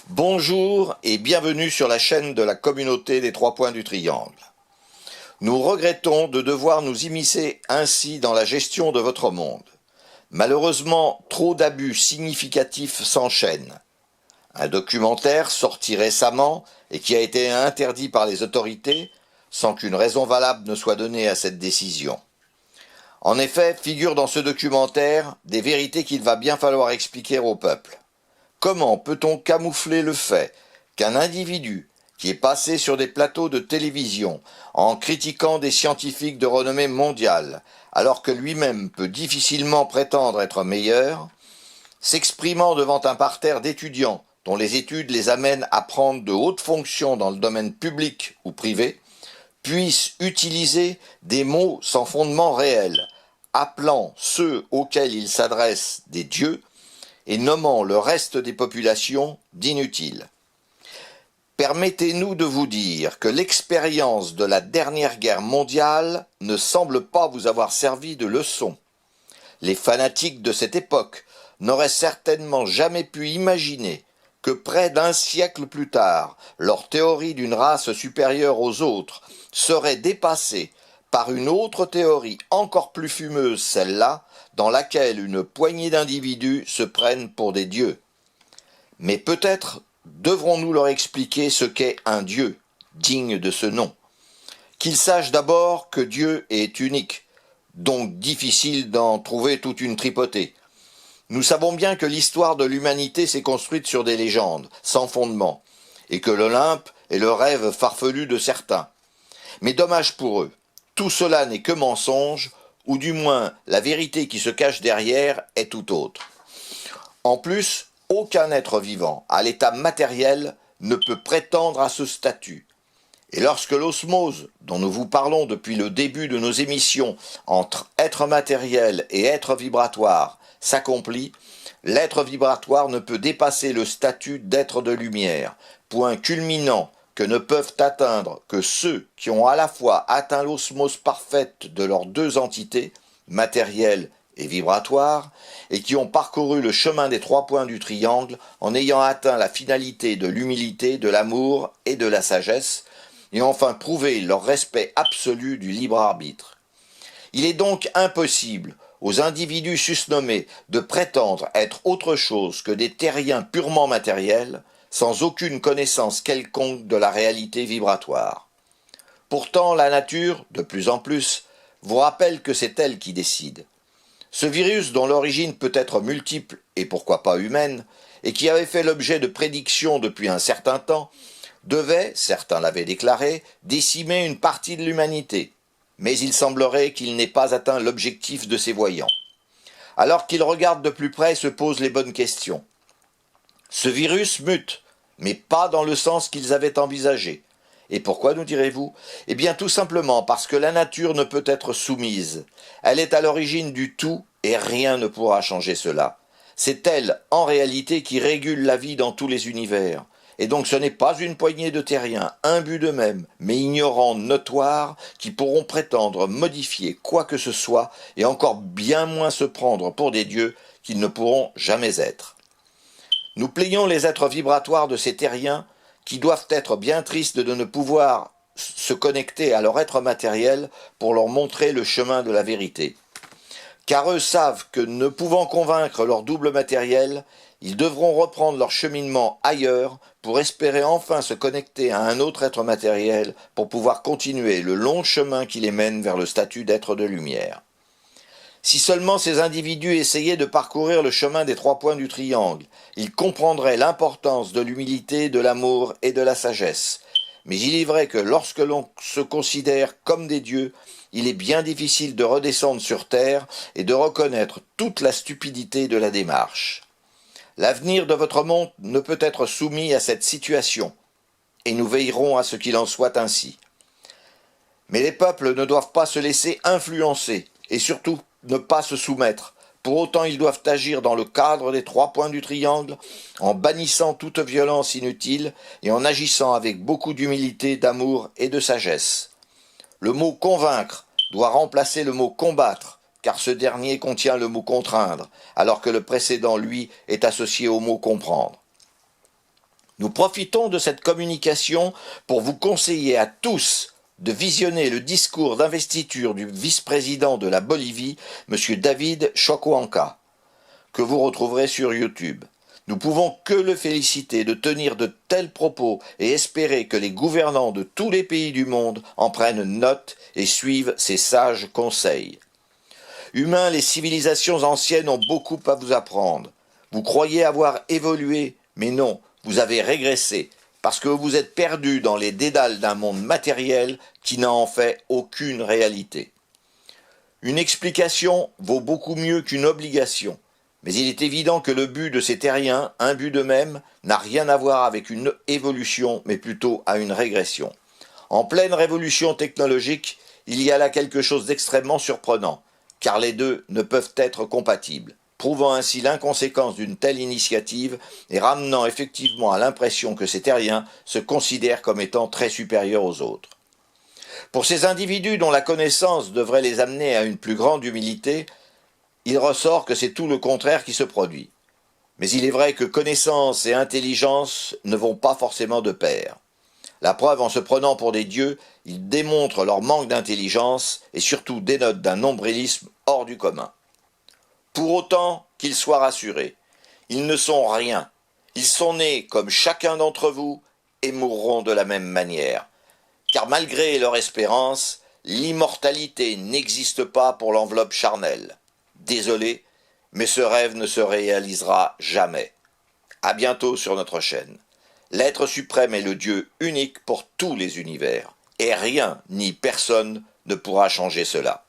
Bonjour et bienvenue sur la chaîne de la communauté des trois points du triangle. Nous regrettons de devoir nous immiscer ainsi dans la gestion de votre monde. Malheureusement, trop d'abus significatifs s'enchaînent. Un documentaire sorti récemment et qui a été interdit par les autorités sans qu'une raison valable ne soit donnée à cette décision. En effet, figurent dans ce documentaire des vérités qu'il va bien falloir expliquer au peuple. Comment peut-on camoufler le fait qu'un individu qui est passé sur des plateaux de télévision en critiquant des scientifiques de renommée mondiale, alors que lui-même peut difficilement prétendre être meilleur, s'exprimant devant un parterre d'étudiants dont les études les amènent à prendre de hautes fonctions dans le domaine public ou privé, puisse utiliser des mots sans fondement réel, appelant ceux auxquels il s'adresse des dieux, et nommant le reste des populations d'inutiles. Permettez-nous de vous dire que l'expérience de la dernière guerre mondiale ne semble pas vous avoir servi de leçon. Les fanatiques de cette époque n'auraient certainement jamais pu imaginer que près d'un siècle plus tard, leur théorie d'une race supérieure aux autres serait dépassée par une autre théorie encore plus fumeuse, celle-là, dans laquelle une poignée d'individus se prennent pour des dieux. Mais peut-être devrons-nous leur expliquer ce qu'est un dieu, digne de ce nom. Qu'ils sachent d'abord que Dieu est unique, donc difficile d'en trouver toute une tripotée. Nous savons bien que l'histoire de l'humanité s'est construite sur des légendes, sans fondement, et que l'Olympe est le rêve farfelu de certains. Mais dommage pour eux, tout cela n'est que mensonge, ou du moins la vérité qui se cache derrière est tout autre. En plus, aucun être vivant, à l'état matériel, ne peut prétendre à ce statut. Et lorsque l'osmose, dont nous vous parlons depuis le début de nos émissions, entre être matériel et être vibratoire, s'accomplit, l'être vibratoire ne peut dépasser le statut d'être de lumière, point culminant que ne peuvent atteindre que ceux qui ont à la fois atteint l'osmose parfaite de leurs deux entités, matérielle et vibratoire, et qui ont parcouru le chemin des trois points du triangle en ayant atteint la finalité de l'humilité, de l'amour et de la sagesse, et enfin prouvé leur respect absolu du libre arbitre. Il est donc impossible aux individus susnommés de prétendre être autre chose que des terriens purement matériels, sans aucune connaissance quelconque de la réalité vibratoire. Pourtant, la nature, de plus en plus, vous rappelle que c'est elle qui décide. Ce virus, dont l'origine peut être multiple et pourquoi pas humaine, et qui avait fait l'objet de prédictions depuis un certain temps, devait, certains l'avaient déclaré, décimer une partie de l'humanité. Mais il semblerait qu'il n'ait pas atteint l'objectif de ses voyants. Alors qu'ils regardent de plus près, se posent les bonnes questions. Ce virus mute, mais pas dans le sens qu'ils avaient envisagé. Et pourquoi, nous direz-vous? Eh bien tout simplement parce que la nature ne peut être soumise. Elle est à l'origine du tout et rien ne pourra changer cela. C'est elle, en réalité, qui régule la vie dans tous les univers. Et donc ce n'est pas une poignée de terriens, imbus d'eux-mêmes, mais ignorants notoires, qui pourront prétendre modifier quoi que ce soit, et encore bien moins se prendre pour des dieux qu'ils ne pourront jamais être. Nous plaignons les êtres vibratoires de ces terriens, qui doivent être bien tristes de ne pouvoir se connecter à leur être matériel pour leur montrer le chemin de la vérité. Car eux savent que, ne pouvant convaincre leur double matériel, ils devront reprendre leur cheminement ailleurs pour espérer enfin se connecter à un autre être matériel pour pouvoir continuer le long chemin qui les mène vers le statut d'être de lumière. Si seulement ces individus essayaient de parcourir le chemin des trois points du triangle, ils comprendraient l'importance de l'humilité, de l'amour et de la sagesse. Mais il est vrai que lorsque l'on se considère comme des dieux, il est bien difficile de redescendre sur terre et de reconnaître toute la stupidité de la démarche. L'avenir de votre monde ne peut être soumis à cette situation, et nous veillerons à ce qu'il en soit ainsi. Mais les peuples ne doivent pas se laisser influencer, et surtout ne pas se soumettre. Pour autant, ils doivent agir dans le cadre des trois points du triangle, en bannissant toute violence inutile et en agissant avec beaucoup d'humilité, d'amour et de sagesse. Le mot convaincre doit remplacer le mot combattre, car ce dernier contient le mot contraindre, alors que le précédent, lui, est associé au mot comprendre. Nous profitons de cette communication pour vous conseiller à tous de visionner le discours d'investiture du vice-président de la Bolivie, M. David Choquanqa, que vous retrouverez sur YouTube. Nous pouvons que le féliciter de tenir de tels propos et espérer que les gouvernants de tous les pays du monde en prennent note et suivent ses sages conseils. Humains, les civilisations anciennes ont beaucoup à vous apprendre. Vous croyez avoir évolué, mais non, vous avez régressé, parce que vous êtes perdus dans les dédales d'un monde matériel qui n'a en fait aucune réalité. Une explication vaut beaucoup mieux qu'une obligation. Mais il est évident que le but de ces terriens, imbu d'eux-mêmes, n'a rien à voir avec une évolution, mais plutôt à une régression. En pleine révolution technologique, il y a là quelque chose d'extrêmement surprenant, car les deux ne peuvent être compatibles, prouvant ainsi l'inconséquence d'une telle initiative et ramenant effectivement à l'impression que ces terriens se considèrent comme étant très supérieurs aux autres. Pour ces individus dont la connaissance devrait les amener à une plus grande humilité, il ressort que c'est tout le contraire qui se produit. Mais il est vrai que connaissance et intelligence ne vont pas forcément de pair. La preuve, en se prenant pour des dieux, ils démontrent leur manque d'intelligence et surtout dénotent d'un nombrilisme hors du commun. Pour autant qu'ils soient rassurés, ils ne sont rien. Ils sont nés comme chacun d'entre vous et mourront de la même manière. Car malgré leur espérance, l'immortalité n'existe pas pour l'enveloppe charnelle. Désolé, mais ce rêve ne se réalisera jamais. À bientôt sur notre chaîne. L'être suprême est le Dieu unique pour tous les univers, et rien ni personne ne pourra changer cela.